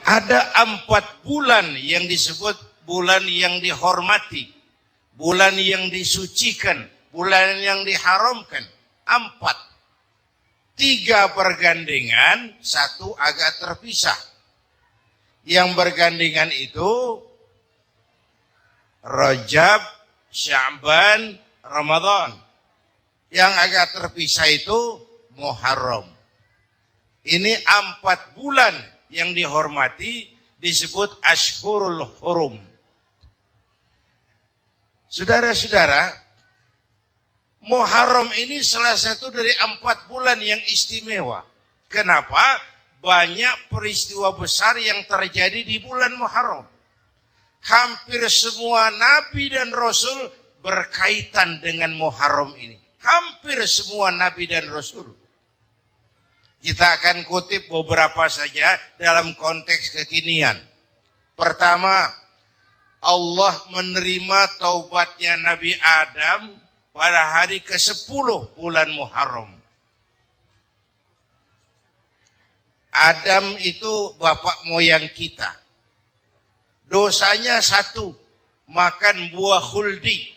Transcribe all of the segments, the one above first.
Ada 4 bulan yang disebut bulan yang dihormati, bulan yang disucikan, bulan yang diharamkan. 4. 3 bergandengan, 1 agak terpisah. Yang bergandengan itu Rajab, Sya'ban, Ramadan. Yang agak terpisah itu Muharram. Ini 4 bulan yang dihormati disebut Ashhurul Hurum. Saudara-saudara, Muharram ini salah satu dari 4 bulan yang istimewa. Kenapa? Banyak peristiwa besar yang terjadi di bulan Muharram. Hampir semua nabi dan rasul berkaitan dengan Muharram ini. Hampir semua nabi dan rasul. Kita akan kutip beberapa saja dalam konteks kekinian. Pertama, Allah menerima taubatnya Nabi Adam pada hari ke-10 bulan Muharram. Adam itu bapak moyang kita. Dosanya 1, makan buah khuldi.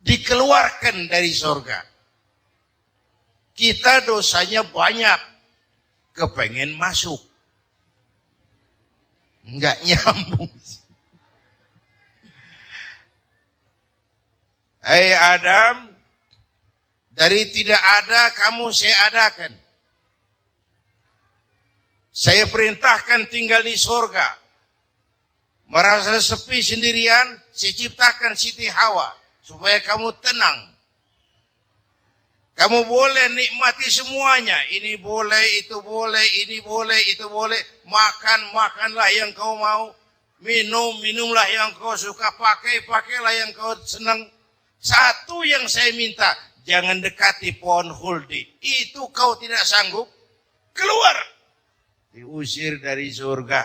Dikeluarkan dari surga. Kita dosanya banyak, kepengen masuk. Enggak nyambung. Hai Adam, dari tidak ada kamu saya adakan. Saya perintahkan tinggal di surga. Merasa sepi sendirian, saya ciptakan Siti Hawa supaya kamu tenang. Kamu boleh nikmati semuanya. Ini boleh, itu boleh, ini boleh, itu boleh. Makan, makanlah yang kau mau. Minum, minumlah yang kau suka. Pakai, pakailah yang kau senang. Satu yang saya minta, jangan dekati pohon khuldi. Itu kau tidak sanggup, keluar. Diusir dari surga.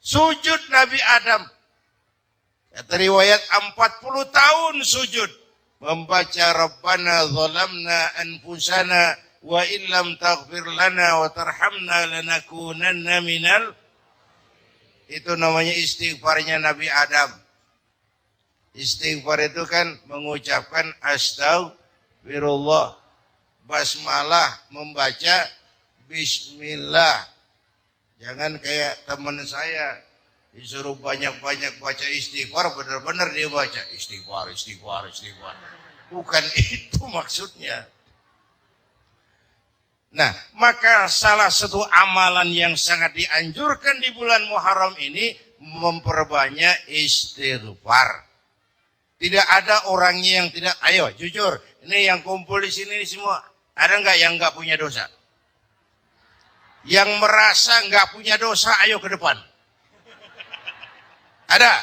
Sujud Nabi Adam. Kata riwayat 40 tahun sujud. Membaca Rabbana zalamna anfusana wa illam taghfir lana wa tarhamna lanakunanna minal. Itu namanya istighfarnya Nabi Adam. Istighfar itu kan mengucapkan astagfirullah. Basmalah membaca bismillah. Jangan kayak teman saya disuruh banyak-banyak baca istighfar, benar-benar dia baca istighfar, istighfar, istighfar. Bukan itu maksudnya. Nah, maka salah satu amalan yang sangat dianjurkan di bulan Muharram ini memperbanyak istighfar. Tidak ada orangnya yang tidak, ayo jujur, ini yang kumpul di sini semua, ada nggak yang nggak punya dosa? Yang merasa nggak punya dosa, ayo ke depan. Ada?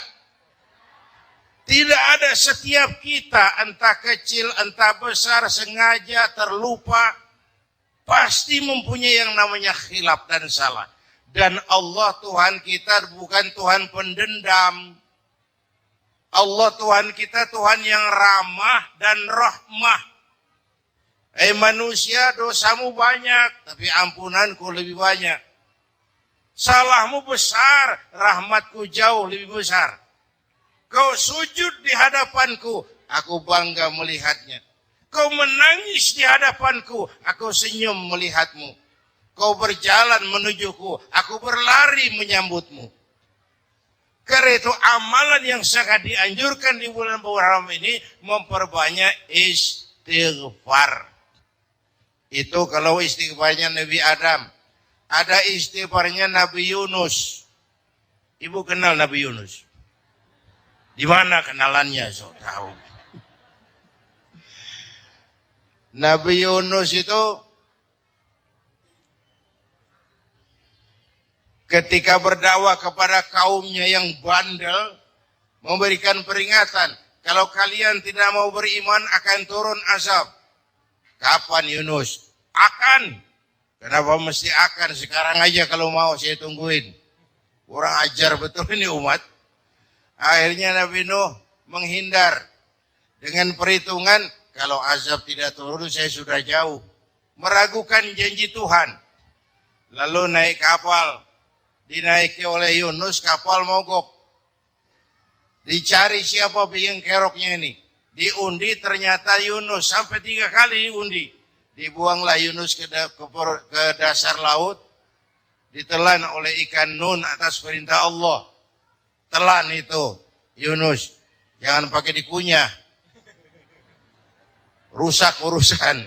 Tidak ada. Setiap kita, entah kecil, entah besar, sengaja, terlupa, pasti mempunyai yang namanya khilaf dan salah. Dan Allah Tuhan kita bukan Tuhan pendendam. Allah Tuhan kita Tuhan yang ramah dan rahmah. Manusia, dosamu banyak, tapi ampunanku lebih banyak. Salahmu besar, rahmatku jauh lebih besar. Kau sujud di hadapanku, aku bangga melihatnya. Kau menangis di hadapanku, aku senyum melihatmu. Kau berjalan menujuku, aku berlari menyambutmu. Karena itu amalan yang sangat dianjurkan di bulan Muharram ini memperbanyak istighfar. Itu kalau istighfarnya Nabi Adam. Ada istighfarnya Nabi Yunus. Ibu kenal Nabi Yunus? Di mana kenalannya? So tahu. Nabi Yunus itu ketika berdakwah kepada kaumnya yang bandel, memberikan peringatan, kalau kalian tidak mau beriman akan turun azab. Kapan Yunus? Akan. Kenapa mesti akan? Sekarang aja kalau mau saya tungguin. Kurang ajar betul ini umat. Akhirnya Nabi Nuh menghindar. Dengan perhitungan, kalau azab tidak turun saya sudah jauh. Meragukan janji Tuhan. Lalu naik kapal. Dinaiki oleh Yunus, kapal mogok. Dicari siapa bikin keroknya ini. Diundi ternyata Yunus. Sampai 3 kali diundi. Dibuanglah Yunus ke dasar laut. Ditelan oleh ikan Nun atas perintah Allah. Telan itu Yunus. Jangan pakai dikunyah. Rusak urusan.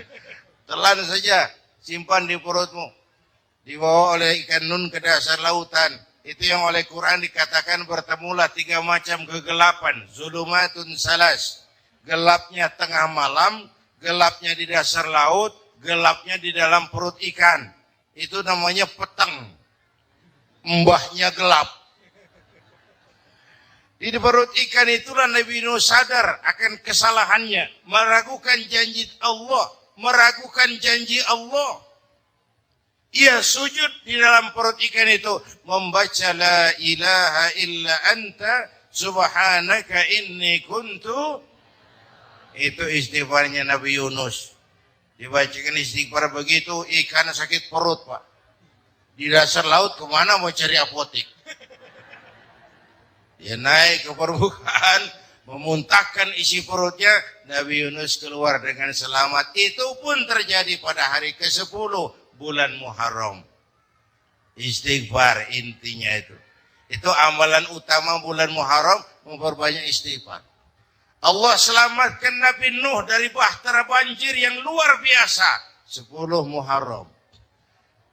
Telan saja. Simpan di perutmu. Dibawa oleh ikan Nun ke dasar lautan. Itu yang oleh Quran dikatakan bertemulah 3 macam kegelapan. Zulumatun salas. Gelapnya tengah malam, gelapnya di dasar laut, gelapnya di dalam perut ikan. Itu namanya petang. Mbahnya gelap. Di perut ikan itulah Nabi Nuh sadar akan kesalahannya. Meragukan janji Allah. Meragukan janji Allah. Ia sujud di dalam perut ikan itu. Membaca la ilaha illa anta subhanaka inni kuntu. Itu istighfarnya Nabi Yunus. Dibacakan istighfar begitu, ikan sakit perut, Pak. Di dasar laut kemana mau cari apotik? Dia naik ke permukaan, memuntahkan isi perutnya, Nabi Yunus keluar dengan selamat. Itu pun terjadi pada hari ke-10 bulan Muharram. Istighfar intinya itu. Itu amalan utama bulan Muharram, memperbanyak istighfar. Allah selamatkan Nabi Nuh dari bahtera banjir yang luar biasa. 10 Muharram.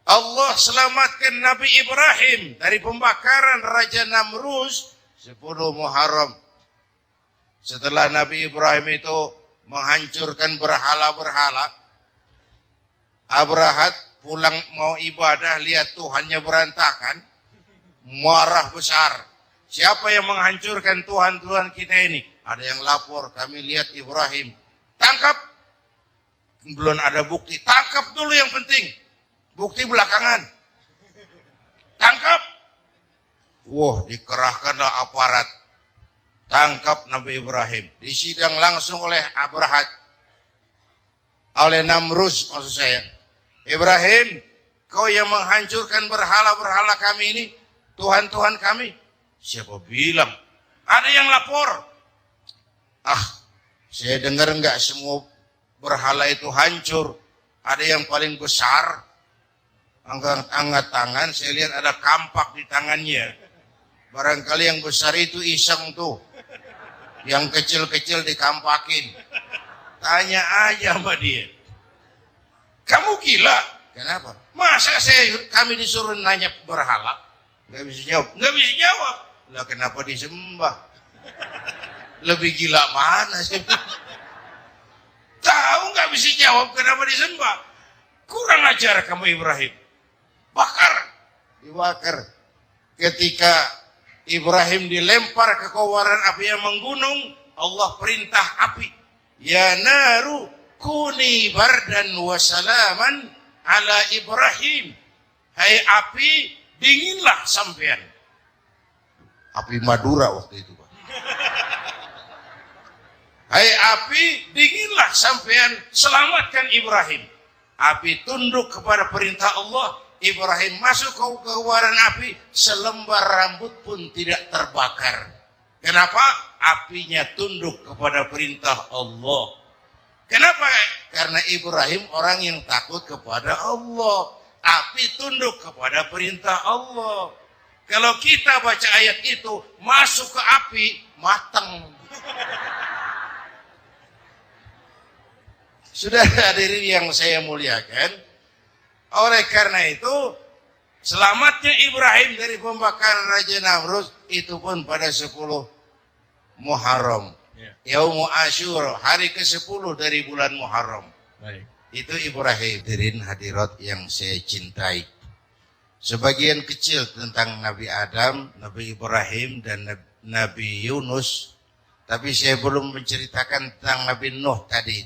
Allah selamatkan Nabi Ibrahim dari pembakaran Raja Namrus. 10 Muharram. Setelah Nabi Ibrahim itu menghancurkan berhala-berhala, Abrahat pulang mau ibadah, lihat Tuhannya berantakan, marah besar. Siapa yang menghancurkan Tuhan-Tuhan kita ini? Ada yang lapor, kami lihat Ibrahim. Tangkap. Belum ada bukti. Tangkap dulu yang penting. Bukti belakangan. Tangkap. Wah, dikerahkanlah aparat. Tangkap Nabi Ibrahim. Disidang langsung oleh Abrahat. Oleh Namrus maksud saya. Ibrahim, kau yang menghancurkan berhala-berhala kami ini. Tuhan-Tuhan kami. Siapa bilang? Ada yang lapor. Saya dengar enggak semua berhala itu hancur. Ada yang paling besar. Angkat tangan, saya lihat ada kampak di tangannya. Barangkali yang besar itu iseng tuh. Yang kecil-kecil dikampakin. Tanya aja sama dia. Kamu gila? Kenapa? Masa kami disuruh nanya berhala? Nggak bisa jawab. Nggak bisa jawab. Lah kenapa disembah? Lebih gila mana sih? Tahu nggak bisa jawab kenapa disembah? Kurang ajar kamu Ibrahim. Bakar. Dibakar. Ketika Ibrahim dilempar ke kobaran api yang menggunung, Allah perintah api. Ya naru kuni bardan wa salaman ala Ibrahim. Hai api, dinginlah sampean. Api Madura waktu itu, Pak. Hai api, dinginlah sampean, selamatkan Ibrahim. Api tunduk kepada perintah Allah. Ibrahim masuk ke kobaran api, selembar rambut pun tidak terbakar. Kenapa? Apinya tunduk kepada perintah Allah. Kenapa? Karena Ibrahim orang yang takut kepada Allah. Api tunduk kepada perintah Allah. Kalau kita baca ayat itu, masuk ke api, matang. Sudah hadirin yang saya muliakan, oleh karena itu selamatnya Ibrahim dari pembakaran Raja Namrus itu pun pada 10 Muharram. Yaumu Asyura, hari ke-10 dari bulan Muharram. Baik. Itu Ibrahim. Hadirin hadirat yang saya cintai. Sebagian kecil tentang Nabi Adam, Nabi Ibrahim dan Nabi Yunus, tapi saya belum menceritakan tentang Nabi Nuh tadi.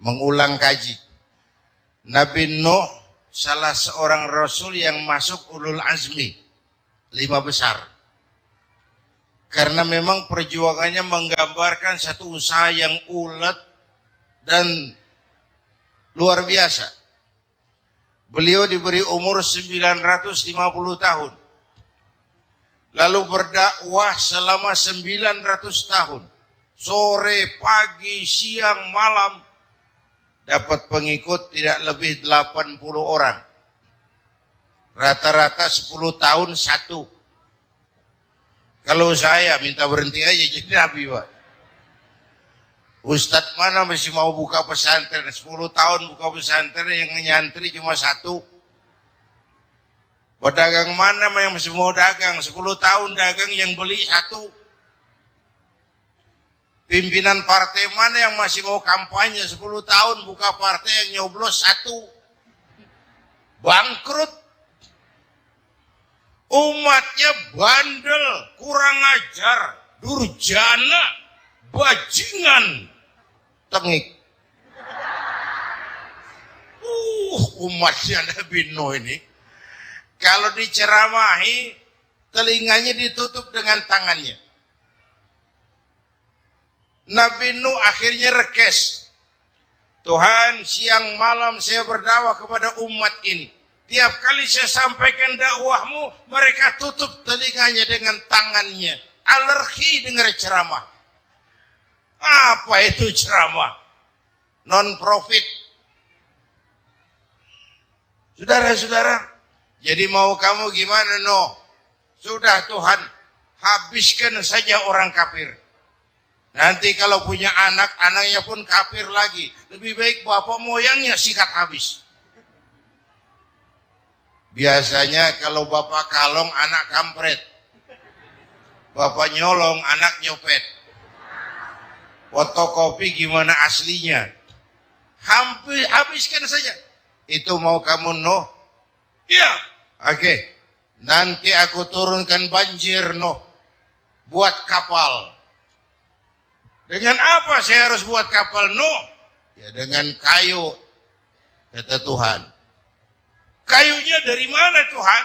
Mengulang kaji. Nabi Nuh salah seorang rasul yang masuk ulul azmi 5 besar. Karena memang perjuangannya menggambarkan satu usaha yang ulet dan luar biasa. Beliau diberi umur 950 tahun. Lalu berdakwah selama 900 tahun. Sore, pagi, siang, malam. Dapat pengikut tidak lebih 80 orang. Rata-rata 10 tahun satu. Kalau saya minta berhenti aja jadi nabi, Pak. Ustadz mana masih mau buka pesantren 10 tahun buka pesantren yang nyantri cuma satu. Pedagang mana yang masih mau dagang 10 tahun dagang yang beli satu. Pimpinan partai mana yang masih mau kampanye 10 tahun buka partai yang nyoblos satu. Bangkrut. Umatnya bandel, kurang ajar, durjana, bajingan, tengik. Umatnya Nabi Nuh ini kalau diceramahi telinganya ditutup dengan tangannya. Nabi Nuh akhirnya rekes. Tuhan, siang malam saya berdakwah kepada umat ini. Tiap kali saya sampaikan dakwahmu, mereka tutup telinganya dengan tangannya. Alergi dengar ceramah. Apa itu ceramah? Non-profit. Saudara-saudara, jadi mau kamu gimana, no? Sudah Tuhan, habiskan saja orang kafir. Nanti kalau punya anak, anaknya pun kafir lagi. Lebih baik bapak moyangnya sikat habis. Biasanya kalau bapak kalong, anak kampret. Bapak nyolong, anak nyopet. Fotokopi gimana aslinya? Hampir habiskan saja. Itu mau kamu, no? Iya. Oke. Nanti aku turunkan banjir, no. Buat kapal. Dengan apa saya harus buat kapal, no? Ya dengan kayu, kata Tuhan. Kayunya dari mana, Tuhan?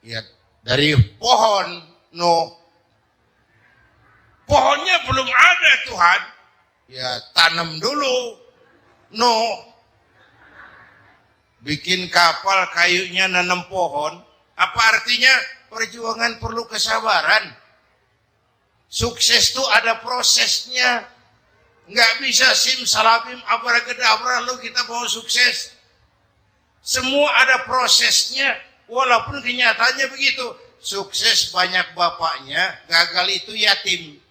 Ya dari pohon, no. Pohonnya belum ada, Tuhan. Ya tanam dulu, no. Bikin kapal kayunya nanam pohon. Apa artinya? Perjuangan perlu kesabaran. Sukses itu ada prosesnya. Nggak bisa simsalabim abracadabra lalu kita mau sukses. Semua ada prosesnya. Walaupun kenyataannya begitu. Sukses banyak bapaknya, gagal itu yatim.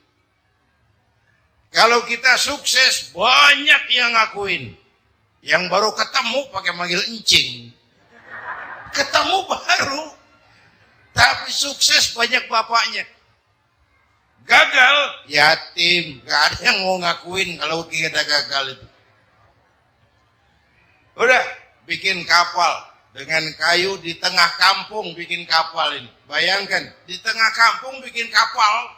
Kalau kita sukses banyak yang ngakuin. Yang baru ketemu pakai manggil encing. Ketemu baru. Tapi sukses banyak bapaknya. Gagal, yatim. Gak ada yang mau ngakuin kalau kita gagal itu. Udah, bikin kapal. Dengan kayu di tengah kampung bikin kapal ini. Bayangkan, di tengah kampung bikin kapal.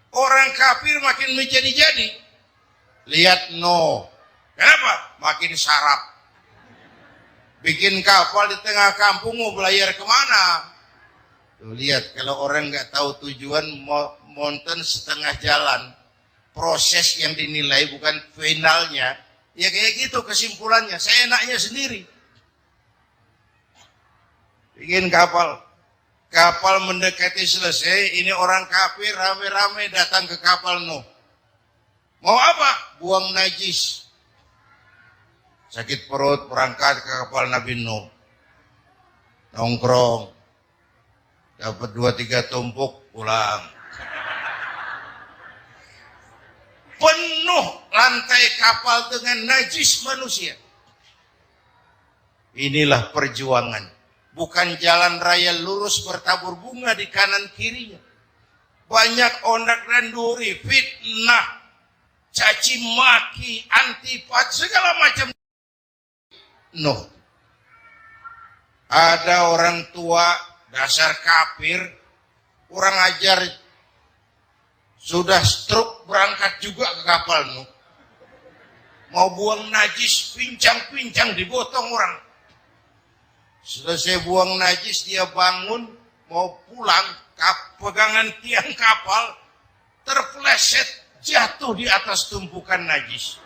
Orang kafir makin menjadi-jadi. Lihat no. Kenapa? Makin sarap. Bikin kapal di tengah kampung mau belayar kemana? Tuh, lihat, kalau orang nggak tahu tujuan mountain setengah jalan, proses yang dinilai bukan finalnya, ya kayak gitu kesimpulannya. Saya enaknya sendiri. Bikin kapal, kapal mendekati selesai, ini orang kafir rame-rame datang ke kapal Nuh. Mau apa? Buang najis. Sakit perut berangkat ke kapal Nabi Nuh. Nongkrong. Dapat 2-3 tumpuk, pulang. Penuh lantai kapal dengan najis manusia. Inilah perjuangan. Bukan jalan raya lurus bertabur bunga di kanan kirinya. Banyak ondak dan duri, fitnah, caci maki, antipat, segala macam. Nuh. Ada orang tua dasar kafir, kurang ajar, sudah stroke berangkat juga ke kapal Nuh. Mau buang najis, pincang-pincang digotong orang. Selesai buang najis, dia bangun, mau pulang, pegangan tiang kapal, terpeleset, jatuh di atas tumpukan najis.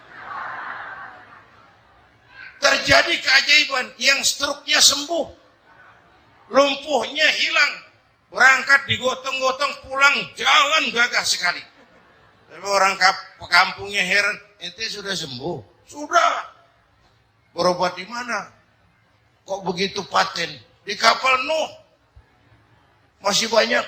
Terjadi keajaiban, yang struknya sembuh, lumpuhnya hilang, berangkat digotong-gotong pulang jalan gagah sekali. Tapi orang kampungnya heran, ente sudah sembuh? Sudah. Berobat di mana? Kok begitu paten? Di kapal Nuh. Masih banyak.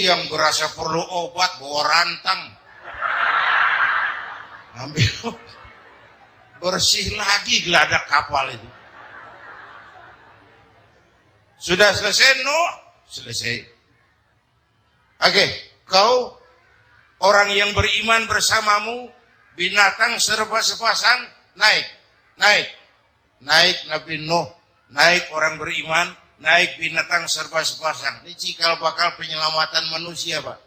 Yang berasa perlu obat bawa rantang. Ambil. Bersih lagi geladak kapal itu. Sudah selesai, Nuh? Selesai. Oke, kau orang yang beriman bersamamu, binatang serba sepasang, naik. Naik Nabi Nuh, naik orang beriman, naik binatang serba sepasang. Ini cikal bakal penyelamatan manusia, Pak.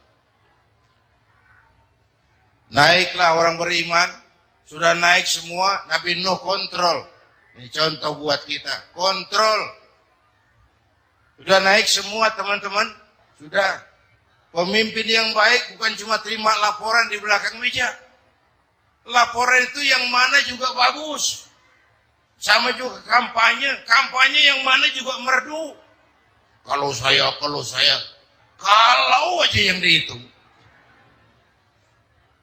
Naiklah orang beriman, sudah naik semua, Nabi Nuh kontrol. Ini contoh buat kita, kontrol. Sudah naik semua teman-teman, sudah. Pemimpin yang baik bukan cuma terima laporan di belakang meja. Laporan itu yang mana juga bagus. Sama juga kampanye yang mana juga merdu. Kalau aja yang dihitung.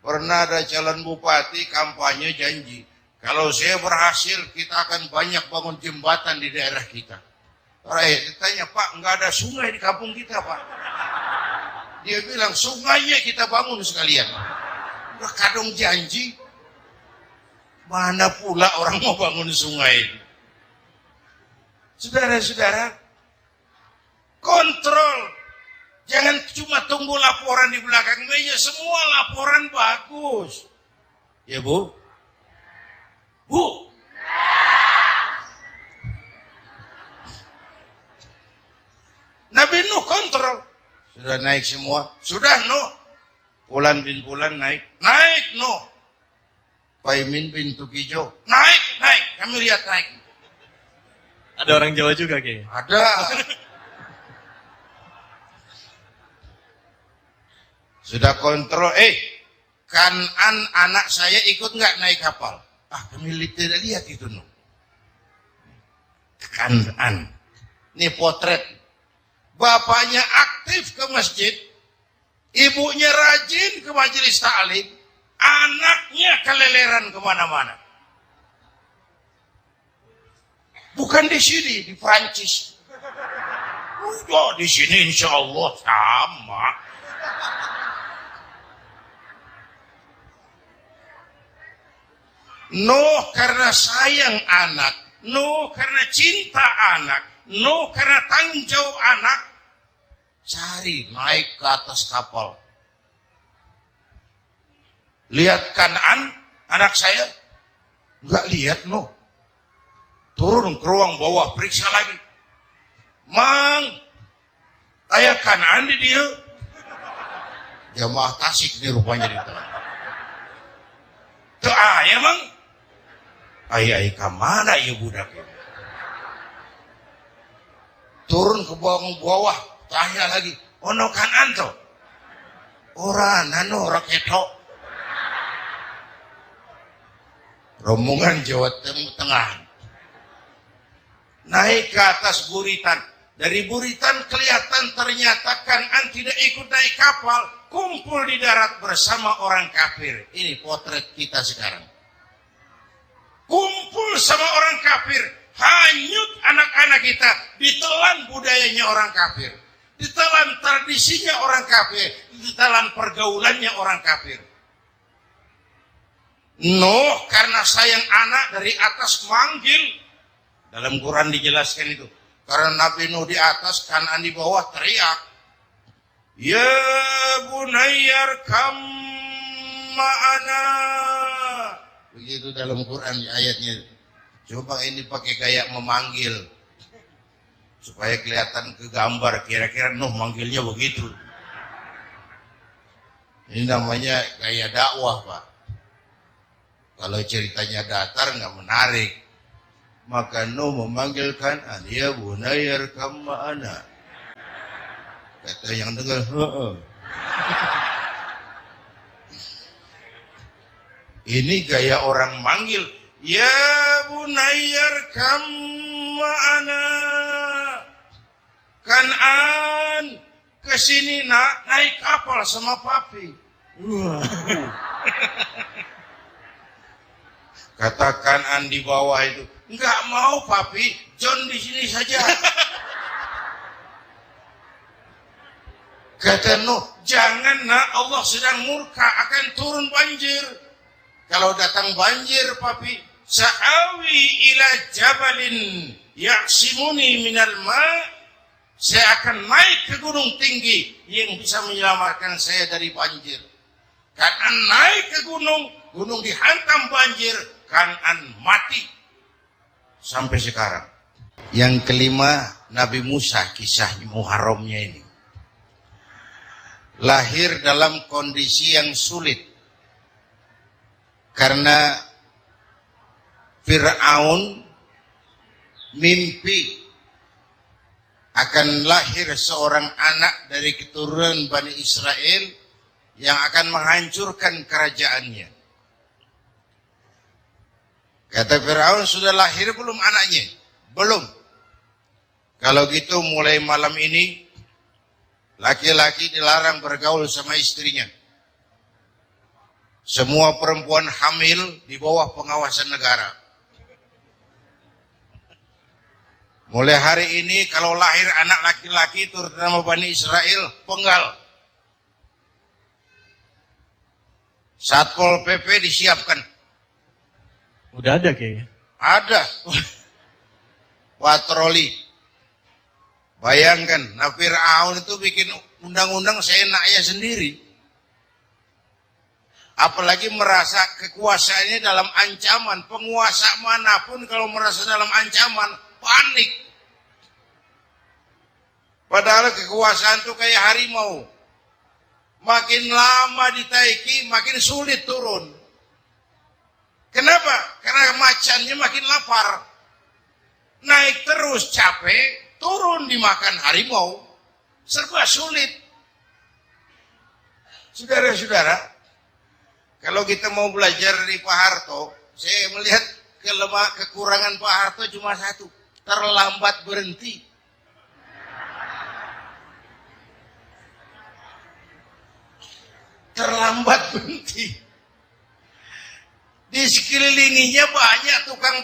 Pernah ada calon bupati kampanye janji, kalau saya berhasil kita akan banyak bangun jembatan di daerah kita. Rakyat ditanya, Pak, nggak ada sungai di kampung kita, Pak. Dia bilang, sungainya kita bangun sekalian. Udah kadung janji, mana pula orang mau bangun sungai. Saudara-saudara, kontrol. Jangan cuma tunggu laporan di belakang meja, semua laporan bagus. Ya, Bu? Bu? Nabi Nuh kontrol. Sudah naik semua. Sudah Nuh. Pulan bin Pulan naik. Naik Nuh. Paimin bin Tukijo. Naik. Kami lihat naik. Ada orang Jawa juga kayaknya. Ada. Sudah kontrol. Kanan anak saya ikut nggak naik kapal? Kami tidak lihat itu Nuh. Kanan. Ini potret. Bapaknya aktif ke masjid, ibunya rajin ke majelis ta'lim, anaknya keleleran kemana-mana. Bukan di sini, di Prancis. Di sini insya Allah sama. Nuh karena sayang anak, Nuh karena cinta anak, Nuh karena tanggung jawab anak, cari naik ke atas kapal. Lihat Kanan, anak saya, nggak lihat Nuh. Turun ke ruang bawah, periksa lagi. Mang, ayah Kanan di dia. Jamaah Tasik nih rupanya di tengah. Tuh ayah Mang. Ayah kemana ya budak ini? Turun ke bawah, tanya lagi, ono Kanan to? Ora nano raketo. Rombongan Jawa Tengah. Naik ke atas buritan. Dari buritan kelihatan ternyata Kanan tidak ikut naik kapal, kumpul di darat bersama orang kafir. Ini potret kita sekarang. Kumpul sama orang kafir, hanyut anak-anak kita, ditelan budayanya orang kafir, ditelan tradisinya orang kafir, ditelan pergaulannya orang kafir. Nuh karena sayang anak dari atas manggil. Dalam Quran dijelaskan itu. Karena Nabi Nuh di atas, Kanan di bawah teriak. Ya bunayyar kam ma'ana. Begitu dalam Quran ayatnya. Coba ini pakai gaya memanggil. Supaya kelihatan ke gambar. Kira-kira Nuh manggilnya begitu. Ini namanya gaya dakwah, Pak. Kalau ceritanya datar nggak menarik. Maka Nuh memanggil Kanan. Ya bunayyar kam ma'ana. Kata yang dengar, Ini gaya orang manggil. Ya bunayyar kam ma'ana. Kan'an. Kesini nak, naik kapal sama papi. Kata Kan'an di bawah itu. Enggak mau papi, John di sini saja. Kata Nuh, jangan nak, Allah sedang murka, akan turun banjir. Kalau datang banjir papi, sa'awi ila jabalin ya'simuni minal ma', saya akan naik ke gunung tinggi yang bisa menyelamatkan saya dari banjir. Kan'an naik ke gunung, gunung dihantam banjir, Kan'an mati. Sampai sekarang. Yang kelima, Nabi Musa, kisah Muharramnya ini. Lahir dalam kondisi yang sulit. Karena Fir'aun mimpi akan lahir seorang anak dari keturunan Bani Israel yang akan menghancurkan kerajaannya. Kata Fir'aun, sudah lahir belum anaknya? Belum. Kalau gitu mulai malam ini laki-laki dilarang bergaul sama istrinya. Semua perempuan hamil di bawah pengawasan negara. Mulai hari ini kalau lahir anak laki-laki terutama Bani Israel, penggal. Satpol PP disiapkan. Udah ada kayaknya. Ada. Patroli. Bayangkan, nah Fir'aun itu bikin undang-undang seenaknya sendiri. Apalagi merasa kekuasaannya dalam ancaman. Penguasa manapun kalau merasa dalam ancaman, panik. Padahal kekuasaan itu kayak harimau. Makin lama ditaiki, makin sulit turun. Kenapa? Karena macannya makin lapar. Naik terus capek, turun dimakan harimau. Serba sulit. Saudara-saudara, kalau kita mau belajar dari Pak Harto, saya melihat kekurangan Pak Harto cuma satu. Terlambat berhenti. Terlambat berhenti. Di sekelilinginya banyak tukang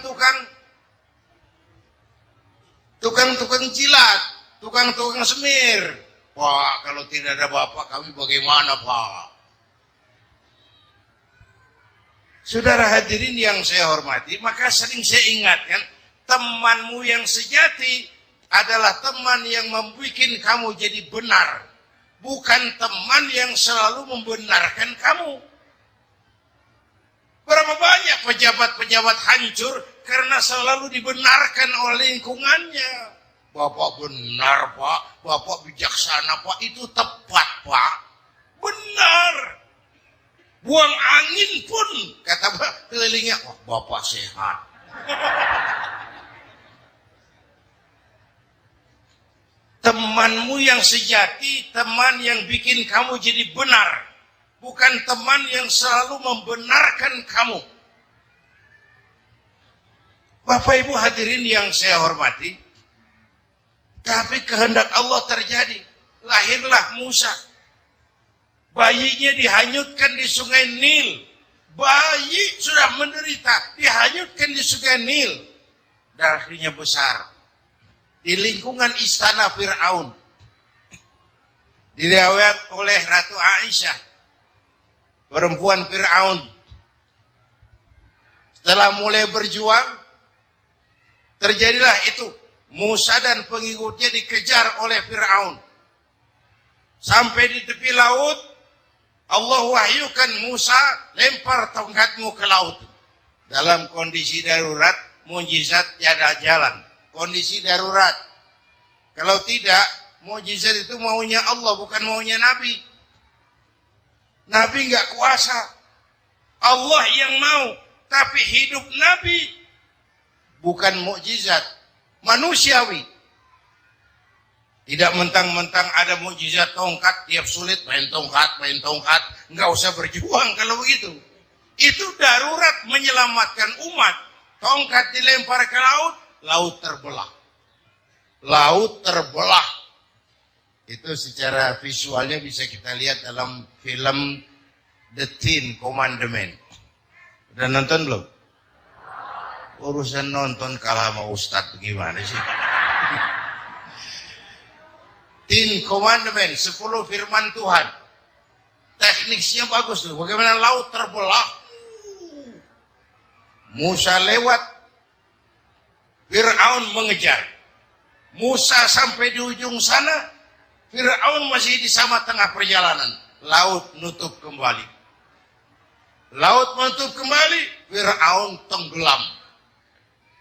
jilat, tukang semir. Pak, kalau tidak ada bapak kami bagaimana, Pak? Saudara hadirin yang saya hormati, maka sering saya ingatkan, temanmu yang sejati adalah teman yang membuat kamu jadi benar, bukan teman yang selalu membenarkan kamu. Berapa banyak pejabat-pejabat hancur karena selalu dibenarkan oleh lingkungannya. Bapak benar, Pak. Bapak bijaksana, Pak. Itu tepat, Pak. Benar. Buang angin pun, kata kelilingnya, wah, Bapak sehat. Temanmu yang sejati, teman yang bikin kamu jadi benar. Bukan teman yang selalu membenarkan kamu. Bapak Ibu hadirin yang saya hormati. Tapi kehendak Allah terjadi. Lahirlah Musa. Bayinya dihanyutkan di sungai Nil. Bayi sudah menderita. Dihanyutkan di sungai Nil. Dan akhirnya besar. Di lingkungan istana Fir'aun. Diriwayat oleh Ratu Aisyah. Perempuan Fir'aun. Setelah mulai berjuang, terjadilah itu. Musa dan pengikutnya dikejar oleh Fir'aun. Sampai di tepi laut, Allah wahyukan Musa, lempar tongkatmu ke laut. Dalam kondisi darurat, mukjizat tiada jalan. Kondisi darurat. Kalau tidak, mukjizat itu maunya Allah, bukan maunya Nabi. Nabi nggak kuasa. Allah yang mau. Tapi hidup Nabi bukan mukjizat. Manusiawi. Tidak mentang-mentang ada mukjizat tongkat. Tiap sulit main tongkat. Nggak usah berjuang kalau begitu. Itu darurat menyelamatkan umat. Tongkat dilempar ke laut, laut terbelah. Laut terbelah. Itu secara visualnya bisa kita lihat dalam film The Ten Commandment. Udah nonton belum? Urusan nonton kalah sama Ustadz gimana sih? Ten Commandment, 10 firman Tuhan. Tekniknya bagus tuh. Bagaimana laut terbelah. Musa lewat. Fir'aun mengejar. Musa sampai di ujung sana. Fir'aun masih di sama tengah perjalanan. Laut nutup kembali. Laut menutup kembali. Fir'aun tenggelam.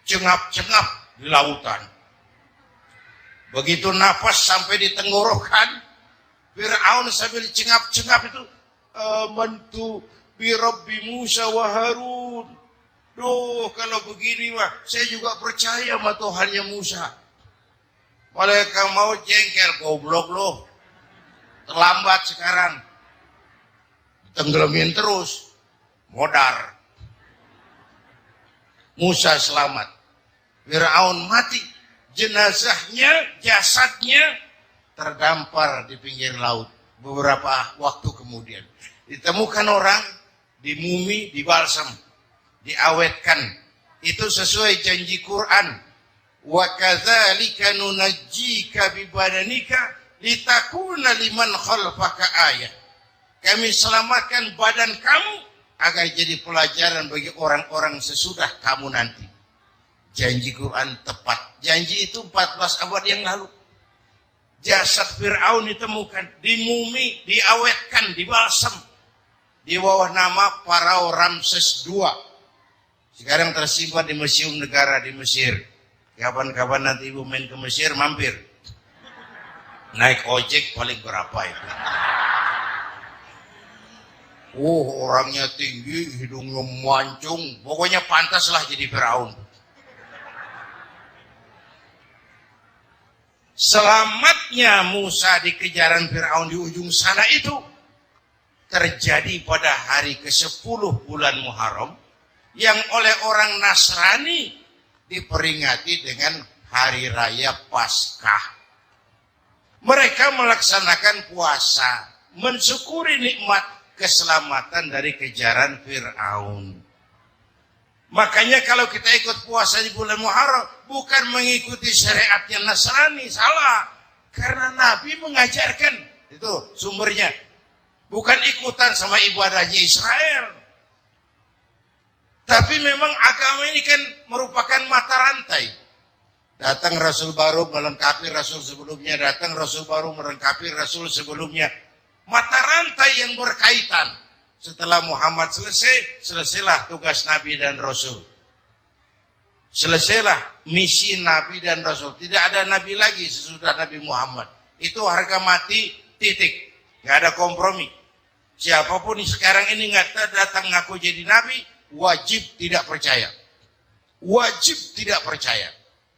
Cengap-cengap di lautan. Begitu nafas sampai di tenggorokan, Fir'aun sambil cengap-cengap itu, amantu bi Rabbi Musa wa Harun. Duh, kalau begini mah saya juga percaya sama Tuhannya Musa. Malaikat mau jengkel, goblok loh. Terlambat sekarang. Tenggelamin terus. Modar. Musa selamat. Fir'aun mati. Jenazahnya, jasadnya terdampar di pinggir laut. Beberapa waktu kemudian ditemukan orang di mumi, di balsam, diawetkan. Itu sesuai janji Quran. Wa kadzalika nunajjika bi badanika litakuna liman khalfaka ayah. Kami selamatkan badan kamu agar jadi pelajaran bagi orang-orang sesudah kamu nanti. Janji Quran tepat. Janji itu 14 abad yang lalu. Jasad Fir'aun ditemukan, di mumi, diawetkan, dibalsam. Di bawah nama Farao Ramses II. Sekarang tersimpan di Museum Negara di Mesir. Kapan-kapan nanti ibu main ke Mesir, mampir. Naik ojek paling berapa itu? Orangnya tinggi, hidungnya mancung. Pokoknya pantaslah jadi Fir'aun. Selamatnya Musa di kejaran Fir'aun di ujung sana itu terjadi pada hari ke-10 bulan Muharram yang oleh orang Nasrani diperingati dengan hari raya Paskah. Mereka melaksanakan puasa, mensyukuri nikmat keselamatan dari kejaran Fir'aun. Makanya kalau kita ikut puasa di bulan Muharram, bukan mengikuti syariat yang Nasrani, salah. Karena Nabi mengajarkan, itu sumbernya. Bukan ikutan sama ibadahnya Israel. Tapi memang agama ini kan merupakan mata rantai. Datang Rasul baru melengkapi Rasul sebelumnya, datang Rasul baru melengkapi Rasul sebelumnya. Mata rantai yang berkaitan. Setelah Muhammad selesailah tugas Nabi dan Rasul. Selesailah misi Nabi dan Rasul. Tidak ada Nabi lagi sesudah Nabi Muhammad. Itu harga mati, titik. Gak ada kompromi. Siapapun sekarang ini nggak datang ngaku jadi Nabi, wajib tidak percaya. Wajib tidak percaya.